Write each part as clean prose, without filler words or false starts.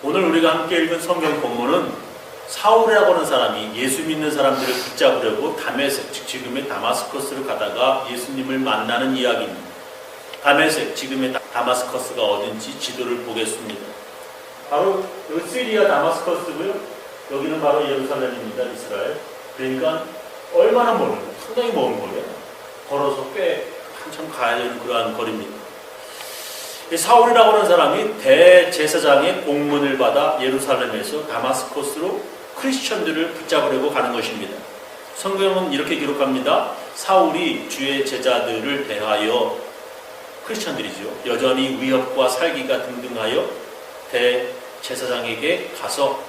오늘 우리가 함께 읽은 성경 본문은 사울이라고 하는 사람이 예수 믿는 사람들을 붙잡으려고 다메섹, 즉 지금의 다마스커스를 가다가 예수님을 만나는 이야기입니다. 다메섹, 지금의 다마스커스가 어딘지 지도를 보겠습니다. 바로 여기 시리아 다마스커스고요. 여기는 바로 예루살렘입니다. 이스라엘. 그러니까 얼마나 멀어요? 상당히 먼 거예요. 걸어서 꽤 한참 가야 되는 그러한 거리입니다. 사울이라고 하는 사람이 대제사장의 공문을 받아 예루살렘에서 다마스커스로 크리스천들을 붙잡으려고 가는 것입니다. 성경은 이렇게 기록합니다. 사울이 주의 제자들을 대하여, 크리스천들이죠, 여전히 위협과 살기가 등등하여 대제사장에게 가서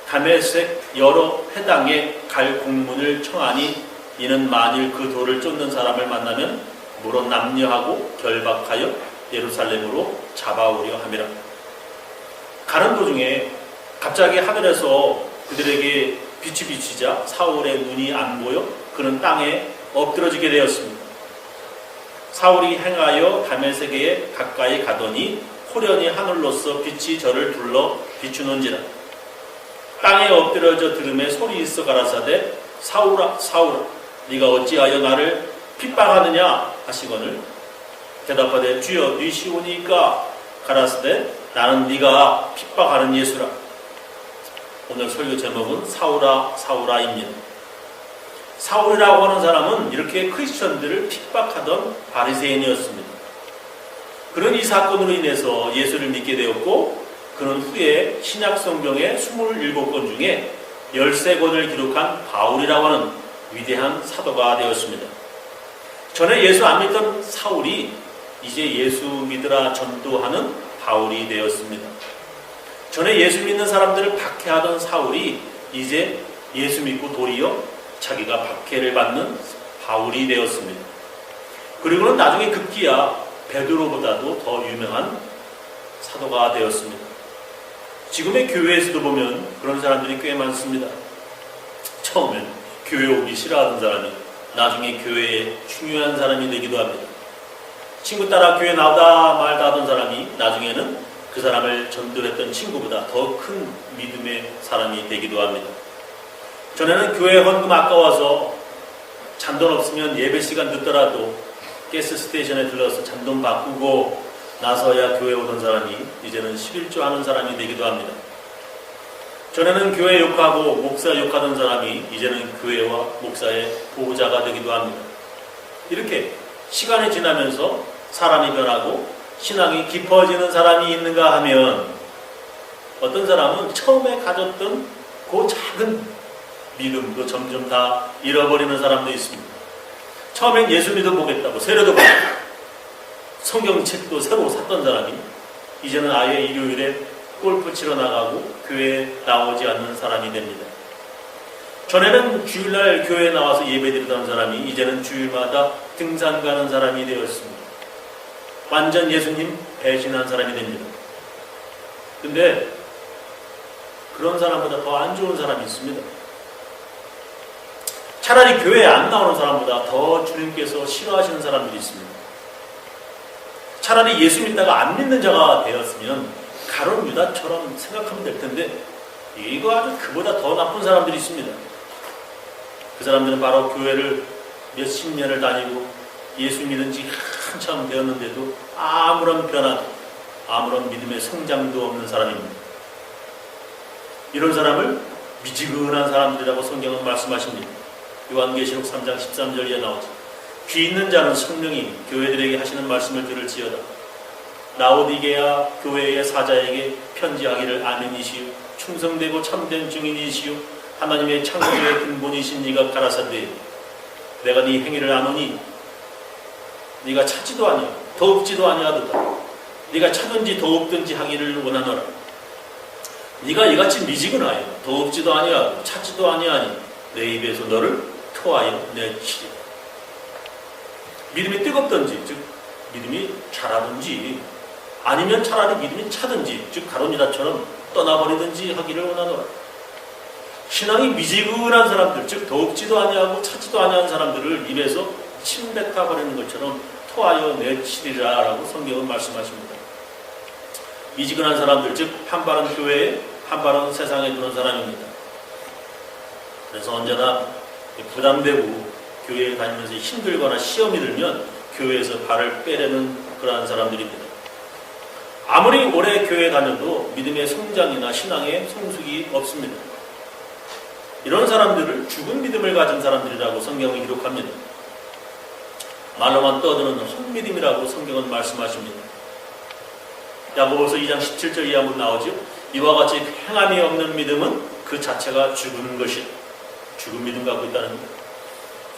다메섹 여러 회당에 갈 공문을 청하니 이는 만일 그 돌을 쫓는 사람을 만나면 물어 남녀하고 결박하여 예루살렘으로 잡아오려 함이라. 가는 도중에 갑자기 하늘에서 그들에게 빛이 비치자 사울의 눈이 안 보여 그는 땅에 엎드러지게 되었습니다. 사울이 행하여 다메섹에 가까이 가더니 호련히 하늘로서 빛이 저를 둘러 비추는지라. 땅에 엎드려져 들음에 소리 있어 가라사대 사울아 사울아 네가 어찌하여 나를 핍박하느냐 하시거늘 대답하되 주여 니시오니까 가라사대 나는 네가 핍박하는 예수라. 오늘 설교 제목은 사울아 사울아입니다. 사울이라고 하는 사람은 이렇게 크리스천들을 핍박하던 바리새인이었습니다. 그런 이 사건으로 인해서 예수를 믿게 되었고 그는 후에 신약 성경의 27권 중에 13권을 기록한 바울이라고 하는 위대한 사도가 되었습니다. 전에 예수 안 믿던 사울이 이제 예수 믿으라 전도하는 바울이 되었습니다. 전에 예수 믿는 사람들을 박해하던 사울이 이제 예수 믿고 도리어 자기가 박해를 받는 바울이 되었습니다. 그리고는 나중에 급기야 베드로보다도 더 유명한 사도가 되었습니다. 지금의 교회에서도 보면 그런 사람들이 꽤 많습니다. 처음엔 교회 오기 싫어하던 사람이 나중에 교회에 중요한 사람이 되기도 합니다. 친구 따라 교회 나오다 말다 하던 사람이 나중에는 그 사람을 전도했던 친구보다 더 큰 믿음의 사람이 되기도 합니다. 전에는 교회 헌금 아까워서 잔돈 없으면 예배 시간 늦더라도 가스 스테이션에 들러서 잔돈 바꾸고 나서야 교회 오던 사람이 이제는 11조 하는 사람이 되기도 합니다. 전에는 교회 욕하고 목사 욕하던 사람이 이제는 교회와 목사의 보호자가 되기도 합니다. 이렇게 시간이 지나면서 사람이 변하고 신앙이 깊어지는 사람이 있는가 하면 어떤 사람은 처음에 가졌던 그 작은 믿음도 점점 다 잃어버리는 사람도 있습니다. 처음엔 예수 믿어보겠다고 세례도 받고 성경책도 새로 샀던 사람이 이제는 아예 일요일에 골프 치러 나가고 교회에 나오지 않는 사람이 됩니다. 전에는 주일날 교회에 나와서 예배드리던 사람이 이제는 주일마다 등산 가는 사람이 되었습니다. 완전 예수님 배신한 사람이 됩니다. 근데 그런 사람보다 더 안 좋은 사람이 있습니다. 차라리 교회에 안 나오는 사람보다 더 주님께서 싫어하시는 사람들이 있습니다. 차라리 예수 믿다가 안 믿는 자가 되었으면 가룟 유다처럼 생각하면 될 텐데 이거 아주 그보다 더 나쁜 사람들이 있습니다. 그 사람들은 바로 교회를 몇십 년을 다니고 예수 믿은 지 한참 되었는데도 아무런 변화도 아무런 믿음의 성장도 없는 사람입니다. 이런 사람을 미지근한 사람들이라고 성경은 말씀하십니다. 요한계시록 3장 13절에 나오죠. 귀 있는 자는 성령이 교회들에게 하시는 말씀을 들을지어다. 라오디게아 교회의 사자에게 편지하기를 아멘이시요 충성되고 참된 증인이시요 하나님의 창조의 근본이신 네가 가라사대 내가 네 행위를 아노니 네가 찾지도 아니하 더 없지도 아니하도다. 네가 찾든지 더 없든지 하기를 원하노라. 네가 이같이 미지근하여 더 없지도 아니하고 찾지도 아니하니 내 입에서 너를 토하여 내치리라. 믿음이 뜨겁든지 즉 믿음이 자라든지 아니면 차라리 믿음이 차든지 즉 가룟 유다처럼 떠나버리든지 하기를 원하노라. 신앙이 미지근한 사람들 즉 더욱지도 아니하고 찾지도 아니한 사람들을 입에서 침뱉어버리는 것처럼 토하여 내치리라 라고 성경은 말씀하십니다. 미지근한 사람들, 즉 한 발은 교회에 한 발은 세상에 두는 사람입니다. 그래서 언제나 부담되고 교회에 다니면서 힘들거나 시험이 들면 교회에서 발을 빼려는 그러한 사람들입니다. 아무리 오래 교회에 다녀도 믿음의 성장이나 신앙의 성숙이 없습니다. 이런 사람들을 죽은 믿음을 가진 사람들이라고 성경은 기록합니다. 말로만 떠드는 헛믿음이라고 성경은 말씀하십니다. 야고보서 2장 17절 이하로 나오죠. 이와 같이 행함이 없는 믿음은 그 자체가 죽은 것이다. 죽은 믿음 갖고 있다는 겁니다.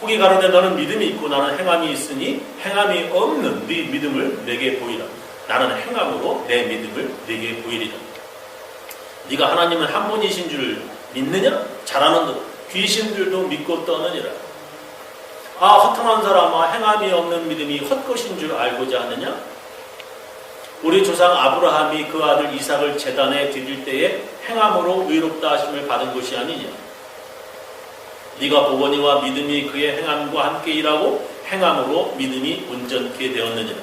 혹이 가로되 너는 믿음이 있고 나는 행함이 있으니 행함이 없는 네 믿음을 내게 보이라. 나는 행함으로 내 믿음을 내게 보이리라. 네가 하나님은 한 분이신 줄 믿느냐? 잘하는 것 귀신들도 믿고 떠느니라. 아, 허탄한 사람아, 행함이 없는 믿음이 헛것인 줄 알고자 하느냐? 우리 조상 아브라함이 그 아들 이삭을 제단에 드릴 때에 행함으로 의롭다 하심을 받은 것이 아니냐? 네가 보거니와 믿음이 그의 행함과 함께 일하고 행함으로 믿음이 온전케 되었느니라.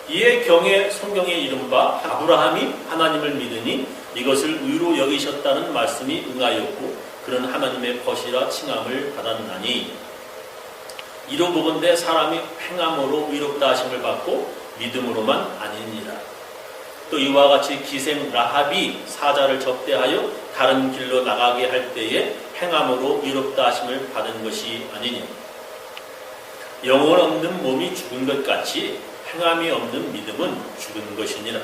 이에 경에 성경에 이른바 아브라함이 하나님을 믿으니 이것을 의로 여기셨다는 말씀이 응하였고 그는 하나님의 벗이라 칭함을 받았나니 이로 보건대 사람이 행함으로 의롭다 하심을 받고 믿음으로만 아니니라. 또 이와 같이 기생 라합이 사자를 접대하여 다른 길로 나가게 할 때에 행함으로 의롭다 하심을 받은 것이 아니냐. 영혼 없는 몸이 죽은 것 같이 행함이 없는 믿음은 죽은 것이니라.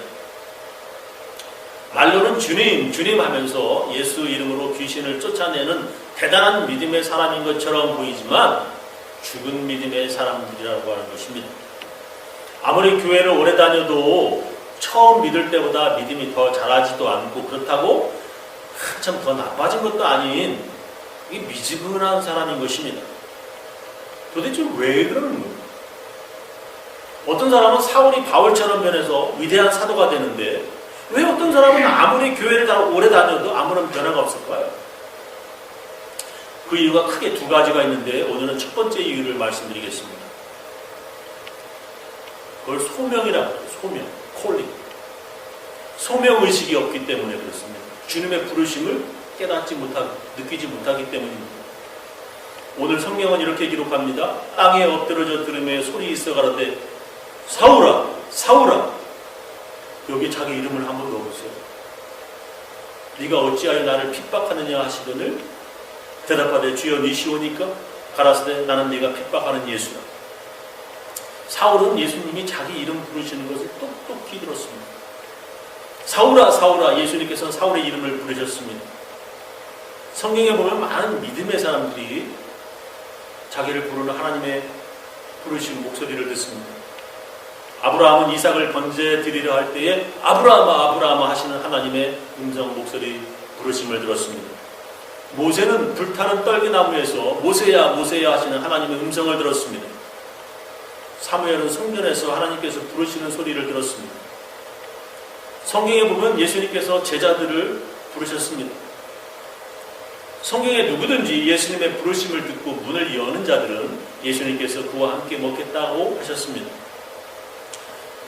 말로는 주님, 주님 하면서 예수 이름으로 귀신을 쫓아내는 대단한 믿음의 사람인 것처럼 보이지만 죽은 믿음의 사람들이라고 하는 것입니다. 아무리 교회를 오래 다녀도 처음 믿을 때보다 믿음이 더 자라지도 않고 그렇다고 한참 더 나빠진 것도 아닌 이게 미지근한 사람인 것입니다. 도대체 왜 그러는 거예요? 어떤 사람은 사울이 바울처럼 변해서 위대한 사도가 되는데 왜 어떤 사람은 아무리 교회를 오래 다녀도 아무런 변화가 없을까요? 그 이유가 크게 두 가지가 있는데 오늘은 첫 번째 이유를 말씀드리겠습니다. 그걸 소명이라고 해요. 소명, 콜링. 소명의식이 없기 때문에 그렇습니다. 주님의 부르심을 깨닫지 못하고 느끼지 못하기 때문입니다. 오늘 성경은 이렇게 기록합니다. 땅에 엎드러져 들으며 소리 있어 가로되 사울아, 사울아. 여기 자기 이름을 한번 넣어보세요. 네가 어찌하여 나를 핍박하느냐 하시거늘 대답하되 주여 니시오니까 가라사대 나는 네가 핍박하는 예수라. 사울은 예수님이 자기 이름 부르시는 것을 똑똑히 들었습니다. 사울아, 사울아. 예수님께서는 사울의 이름을 부르셨습니다. 성경에 보면 많은 믿음의 사람들이 자기를 부르는 하나님의 부르신 목소리를 듣습니다. 아브라함은 이삭을 번제드리려 할 때에 아브라함아, 아브라함아 하시는 하나님의 음성 목소리 부르심을 들었습니다. 모세는 불타는 떨기나무에서 모세야, 모세야 하시는 하나님의 음성을 들었습니다. 사무엘은 성전에서 하나님께서 부르시는 소리를 들었습니다. 성경에 보면 예수님께서 제자들을 부르셨습니다. 성경에 누구든지 예수님의 부르심을 듣고 문을 여는 자들은 예수님께서 그와 함께 먹겠다고 하셨습니다.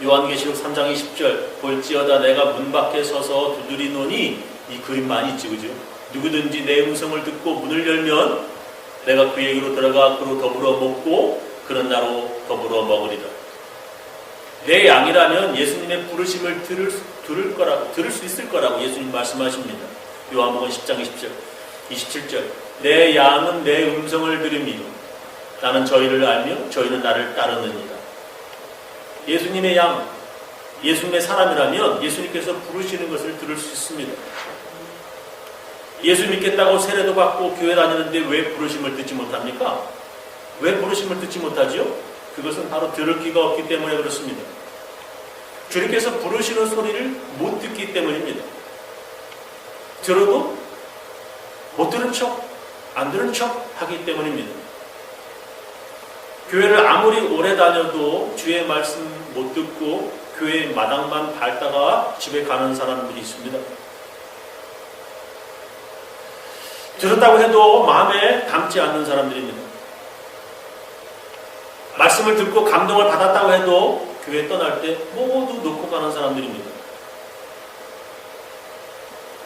요한계시록 3장 20절 볼지어다 내가 문 밖에 서서 두드리노니 이 그림 많이 찍으죠. 누구든지 내 음성을 듣고 문을 열면 내가 그에게로 들어가 그로 더불어 먹고 그는 나로 더불어 먹으리라. 내 양이라면 예수님의 부르심을 들을 수 있을 거라고 예수님 말씀하십니다. 요한복음 10장 27절 내 양은 내 음성을 들으며 나는 저희를 알며 저희는 나를 따르느니라. 예수님의 양, 예수님의 사람이라면 예수님께서 부르시는 것을 들을 수 있습니다. 예수 믿겠다고 세례도 받고 교회 다니는데 왜 부르심을 듣지 못합니까? 왜 부르심을 듣지 못하지요? 그것은 바로 들을 귀가 없기 때문에 그렇습니다. 주님께서 부르시는 소리를 못 듣기 때문입니다. 들어도 못 들은 척, 안 들은 척 하기 때문입니다. 교회를 아무리 오래 다녀도 주의 말씀 못 듣고 교회 마당만 밟다가 집에 가는 사람들이 있습니다. 들었다고 해도 마음에 담지 않는 사람들입니다. 말씀을 듣고 감동을 받았다고 해도 교회 떠날 때 모두 놓고 가는 사람들입니다.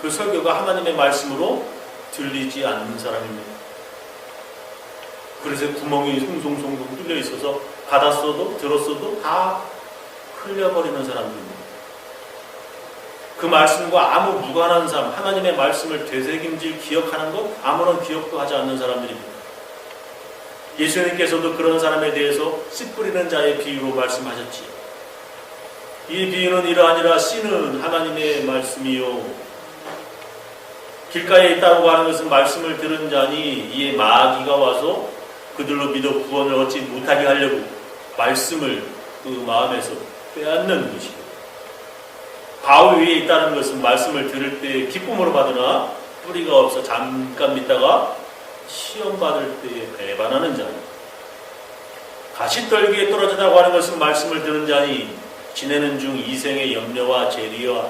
그 설교가 하나님의 말씀으로 들리지 않는 사람입니다. 그래서 구멍이 송송송송 뚫려 있어서 받았어도 들었어도 다 흘려버리는 사람들입니다. 그 말씀과 아무 무관한 삶, 하나님의 말씀을 되새김질 기억하는 것 아무런 기억도 하지 않는 사람들입니다. 예수님께서도 그런 사람에 대해서 씨 뿌리는 자의 비유로 말씀하셨지요. 이 비유는 이러하니라. 씨는 하나님의 말씀이요 길가에 있다고 하는 것은 말씀을 들은 자니 이에 마귀가 와서 그들로 믿어 구원을 얻지 못하게 하려고 말씀을 그 마음에서 빼앗는 것이고, 바위 위에 있다는 것은 말씀을 들을 때 기쁨으로 받으나 뿌리가 없어 잠깐 믿다가 시험 받을 때에 배반하는 자니, 가시떨기에 떨어졌다고 하는 것은 말씀을 들은 자니 지내는 중 이생의 염려와 재리와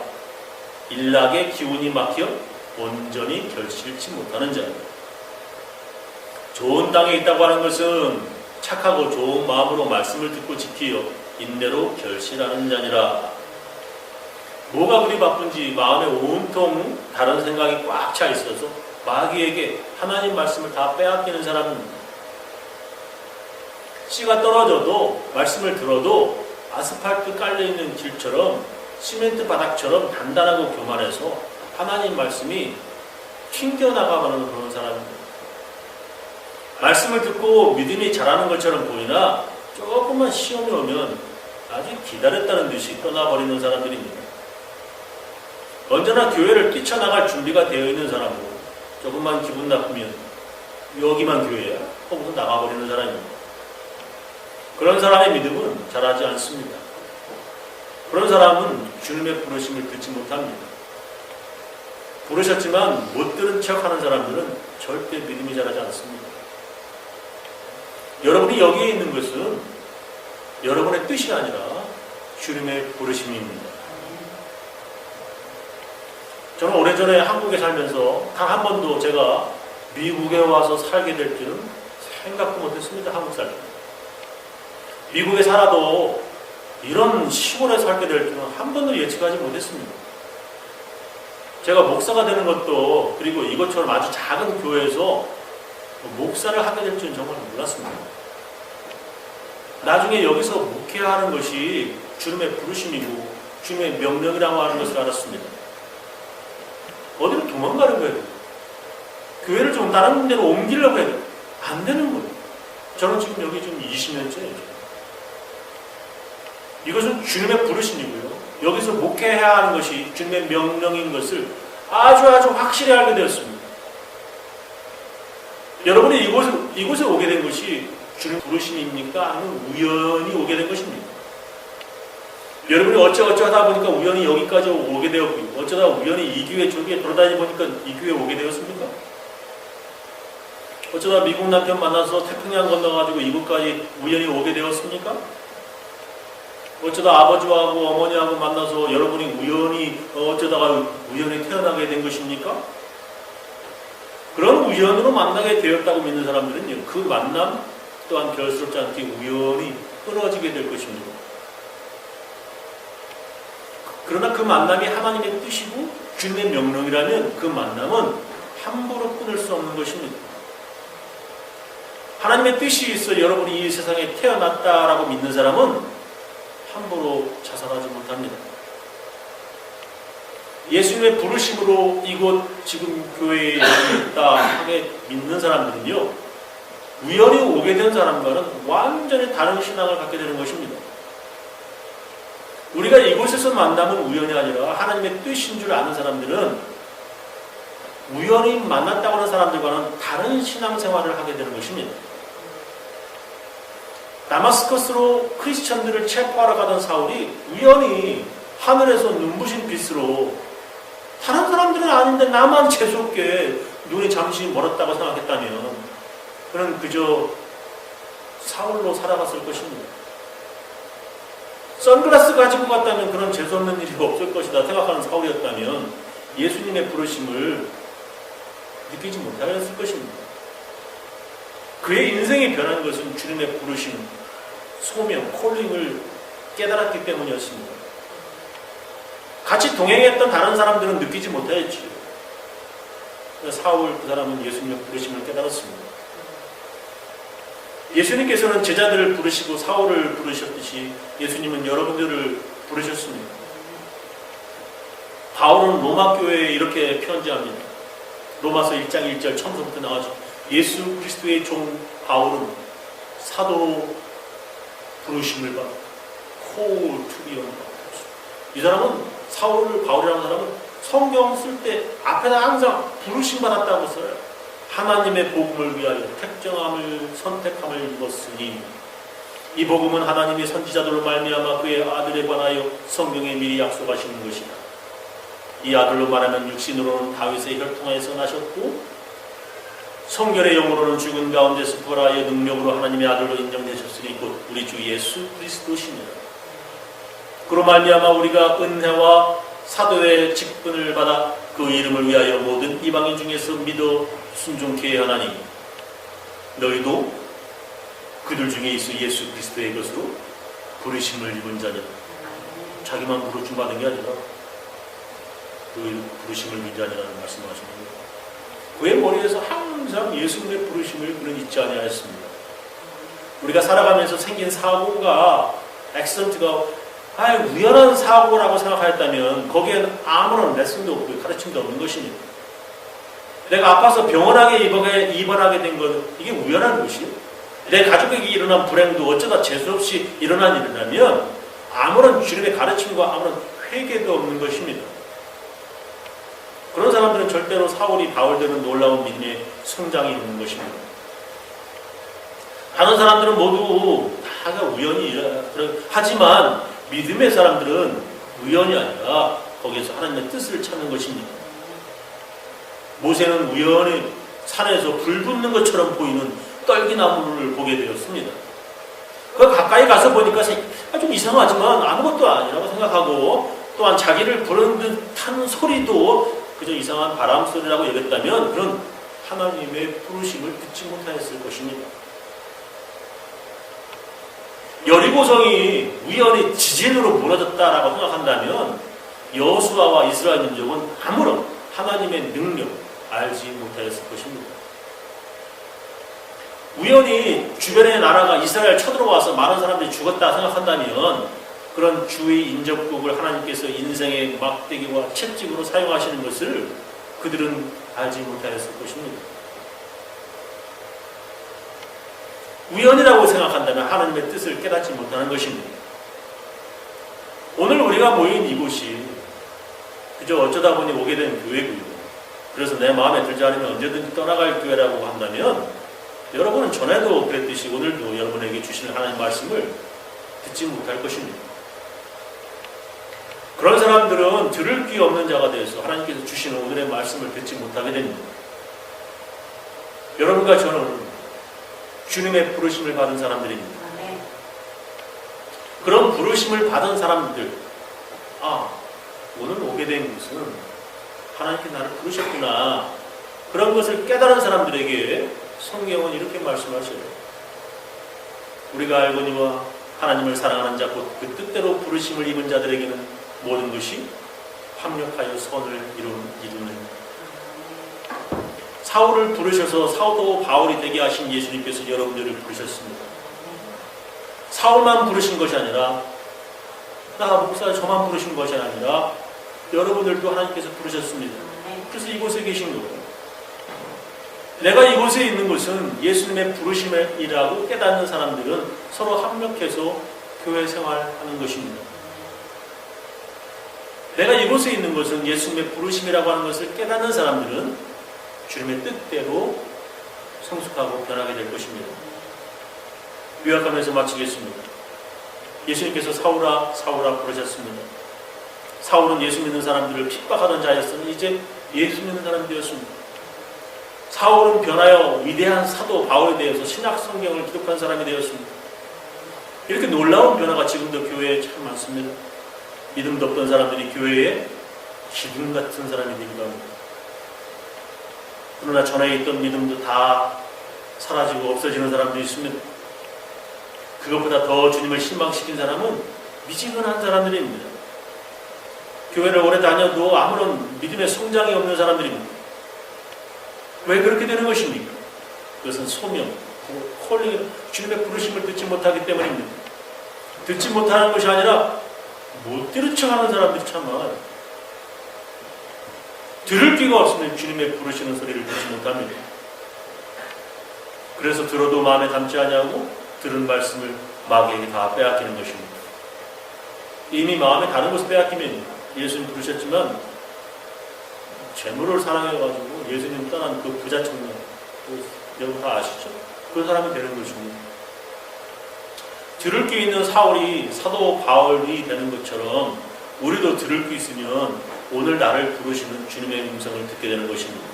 일락의 기운이 막혀 온전히 결실치 못하는 자니, 좋은 땅에 있다고 하는 것은 착하고 좋은 마음으로 말씀을 듣고 지키어 인내로 결실하는 자니라. 뭐가 그리 바쁜지 마음에 온통 다른 생각이 꽉 차 있어서 마귀에게 하나님 말씀을 다 빼앗기는 사람입니다. 씨가 떨어져도 말씀을 들어도 아스팔트 깔려있는 길처럼 시멘트 바닥처럼 단단하고 교만해서 하나님 말씀이 튕겨나가는 그런 사람입니다. 말씀을 듣고 믿음이 자라는 것처럼 보이나 조금만 시험이 오면 아주 기다렸다는 듯이 떠나버리는 사람들입니다. 언제나 교회를 뛰쳐나갈 준비가 되어 있는 사람으로 조금만 기분 나쁘면 여기만 교회야 하고서 나가버리는 사람입니다. 그런 사람의 믿음은 자라지 않습니다. 그런 사람은 주님의 부르심을 듣지 못합니다. 부르셨지만 못 들은 척하는 사람들은 절대 믿음이 자라지 않습니다. 여러분이 여기에 있는 것은 여러분의 뜻이 아니라 주님의 부르심입니다. 저는 오래전에 한국에 살면서 단 한 번도 제가 미국에 와서 살게 될 줄은 생각도 못했습니다. 한국 살 때. 미국에 살아도 이런 시골에 살게 될 줄은 한 번도 예측하지 못했습니다. 제가 목사가 되는 것도, 그리고 이것처럼 아주 작은 교회에서 목사를 하게 될 줄은 정말 몰랐습니다. 나중에 여기서 목회하는 것이 주님의 부르심이고 주님의 명령이라고 하는 것을 알았습니다. 어디로 도망가는 거예요? 교회를 좀 다른 데로 옮기려고 해요. 안 되는 거예요. 저는 지금 여기 지금 20년째예요. 이것은 주님의 부르심이고요. 여기서 목회해야 하는 것이 주님의 명령인 것을 아주 확실히 알게 되었습니다. 여러분이 이곳에 오게 된 것이 주님 부르심입니까? 아니면 우연히 오게 된 것입니까? 여러분이 어쩌다 보니까 우연히 여기까지 오게 되었고요. 어쩌다 우연히 이 교회 저기에 돌아다니 보니까 이 교회에 오게 되었습니까? 어쩌다 미국 남편 만나서 태평양 건너가지고 이곳까지 우연히 오게 되었습니까? 어쩌다 아버지하고 어머니하고 만나서 여러분이 우연히 어쩌다가 우연히 태어나게 된 것입니까? 그런 우연으로 만나게 되었다고 믿는 사람들은요, 그 만남 또한 결스럽지 않게 우연히 끊어지게 될 것입니다. 그러나 그 만남이 하나님의 뜻이고 주님의 명령이라면 그 만남은 함부로 끊을 수 없는 것입니다. 하나님의 뜻이 있어 여러분이 이 세상에 태어났다라고 믿는 사람은 함부로 자살하지 못합니다. 예수님의 부르심으로 이곳 지금 교회에 있다 하게 믿는 사람들은요, 우연히 오게 된 사람과는 완전히 다른 신앙을 갖게 되는 것입니다. 우리가 이곳에서 만나면 우연이 아니라 하나님의 뜻인 줄 아는 사람들은 우연히 만났다고 하는 사람들과는 다른 신앙생활을 하게 되는 것입니다. 다마스커스로 크리스천들을 체포하러 가던 사울이 우연히 하늘에서 눈부신 빛으로 다른 사람들은 아닌데 나만 재수없게 눈이 잠시 멀었다고 생각했다면 그는 그저 사울로 살아갔을 것입니다. 선글라스 가지고 갔다면 그런 재수없는 일이 없을 것이다 생각하는 사울이었다면 예수님의 부르심을 느끼지 못하였을 것입니다. 그의 인생이 변한 것은 주님의 부르심, 소명, 콜링을 깨달았기 때문이었습니다. 같이 동행했던 다른 사람들은 느끼지 못하였지요. 사울 그 사람은 예수님의 부르심을 깨달았습니다. 예수님께서는 제자들을 부르시고 사울을 부르셨듯이 예수님은 여러분들을 부르셨습니다. 바울은 로마 교회에 이렇게 편지합니다. 로마서 1장 1절 처음부터 나와서 예수 그리스도의 종 바울은 사도로 부르심을 받고 콜 투비온. 이 사람은 사울 바울이라는 사람은 성경 쓸 때 앞에다 항상 부르심 받았다고 써요. 하나님의 복음을 위하여 택정함을 선택함을 입었으니 이 복음은 하나님의 선지자들로 말미암아 그의 아들에 관하여 성경에 미리 약속하시는 것이다. 이 아들로 말하면 육신으로는 다윗의 혈통에서 나셨고 성결의 영으로는 죽은 가운데서 부활하여 능력으로 하나님의 아들로 인정되셨으니 곧 우리 주 예수 그리스도시니라. 그로 말미암아 우리가 은혜와 사도의 직분을 받아 그 이름을 위하여 모든 이방인 중에서 믿어 순종케 하나니 너희도 그들 중에 있어 예수 그리스도의 것으로 부르심을 입은 자냐. 자기만 부르심 받은 게 아니라 그 부르심을 입은 자냐라는 말씀을 하시는 거예요. 그의 머리에서 항상 예수님의 부르심을 그는 잊지 아니하였습니다. 우리가 살아가면서 생긴 사고가 액시던트가 우연한 사고라고 생각하였다면 거기에는 아무런 레슨도 없고 가르침도 없는 것입니다. 내가 아파서 병원하게 입원하게 된 건 이게 우연한 것이에요. 내 가족에게 일어난 불행도 어쩌다 재수없이 일어난 일이라면 아무런 주님의 가르침과 아무런 회개도 없는 것입니다. 그런 사람들은 절대로 사울이 바울되는 놀라운 믿음의 성장이 없는 것입니다. 다른 사람들은 모두 다가 우연히 하지만 믿음의 사람들은 우연이 아니라 거기에서 하나님의 뜻을 찾는 것입니다. 모세는 우연히 산에서 불 붙는 것처럼 보이는 떨기나무를 보게 되었습니다. 그 가까이 가서 보니까 좀 이상하지만 아무것도 아니라고 생각하고 또한 자기를 부르는 듯한 소리도 그저 이상한 바람 소리라고 여겼다면 그런 하나님의 부르심을 듣지 못하였을 것입니다. 여리고성이 우연히 지진으로 무너졌다라고 생각한다면 여호수아와 이스라엘 민족은 아무런 하나님의 능력 알지 못하였을 것입니다. 우연히 주변의 나라가 이스라엘 쳐들어와서 많은 사람들이 죽었다 생각한다면 그런 주의 인접국을 하나님께서 인생의 막대기와 채찍으로 사용하시는 것을 그들은 알지 못하였을 것입니다. 우연이라고 생각한다면 하나님의 뜻을 깨닫지 못하는 것입니다. 오늘 우리가 모인 이곳이 그저 어쩌다 보니 오게 된 교회고요. 그래서 내 마음에 들지 않으면 언제든지 떠나갈 교회라고 한다면 여러분은 전에도 그랬듯이 오늘도 여러분에게 주시는 하나님 말씀을 듣지 못할 것입니다. 그런 사람들은 들을 귀 없는 자가 되어서 하나님께서 주시는 오늘의 말씀을 듣지 못하게 됩니다. 여러분과 저는 주님의 부르심을 받은 사람들입니다. 그런 부르심을 받은 사람들, 오늘 오게 된 것은 하나님께 나를 부르셨구나. 그런 것을 깨달은 사람들에게 성경은 이렇게 말씀하셔요. 우리가 알거니와 하나님을 사랑하는 자 곧 그 뜻대로 부르심을 입은 자들에게는 모든 것이 합력하여 선을 이루는. 사울을 부르셔서 사도 바울이 되게 하신 예수님께서 여러분들을 부르셨습니다. 사울만 부르신 것이 아니라 나 목사 저만 부르신 것이 아니라 여러분들도 하나님께서 부르셨습니다. 그래서 이곳에 계신 거예요. 내가 이곳에 있는 것은 예수님의 부르심이라고 깨닫는 사람들은 서로 합력해서 교회 생활하는 것입니다. 내가 이곳에 있는 것은 예수님의 부르심이라고 하는 것을 깨닫는 사람들은 주님의 뜻대로 성숙하고 변하게 될 것입니다. 요약하면서 마치겠습니다. 예수님께서 사울아 사울아 부르셨습니다. 사울은 예수 믿는 사람들을 핍박하던 자였으니 이제 예수 믿는 사람이 되었습니다. 사울은 변하여 위대한 사도 바울에 대해서 신약 성경을 기록한 사람이 되었습니다. 이렇게 놀라운 변화가 지금도 교회에 참 많습니다. 믿음도 없던 사람들이 교회에 기둥 같은 사람이 되기도 합니다. 그러나 전에 있던 믿음도 다 사라지고 없어지는 사람도 있습니다. 그것보다 더 주님을 실망시킨 사람은 미지근한 사람들입니다. 교회를 오래 다녀도 아무런 믿음의 성장이 없는 사람들입니다. 왜 그렇게 되는 것입니까? 그것은 소명, 콜링, 주님의 부르심을 듣지 못하기 때문입니다. 듣지 못하는 것이 아니라 못 들은 척하는 사람들이 참 많아요. 들을 귀가 없으면 주님의 부르시는 소리를 듣지 못합니다. 그래서 들어도 마음에 담지 아니하고 들은 말씀을 마귀에게 다 빼앗기는 것입니다. 이미 마음에 다른 것을 빼앗기면 예수님 부르셨지만 재물을 사랑해가지고 예수님 떠난 그 부자 청년, 여러분 다 아시죠? 그 사람이 되는 것입니다. 들을 귀 있는 사울이 사도 바울이 되는 것처럼 우리도 들을 귀 있으면 오늘 나를 부르시는 주님의 음성을 듣게 되는 것입니다.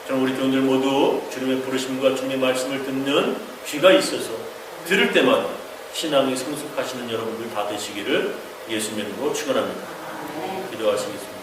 저는 우리 교인들 모두 주님의 부르심과 주님의 말씀을 듣는 귀가 있어서 들을 때마다 신앙이 성숙하시는 여러분들 다 되시기를 예수님으로 축원합니다. 기도하시겠습니다.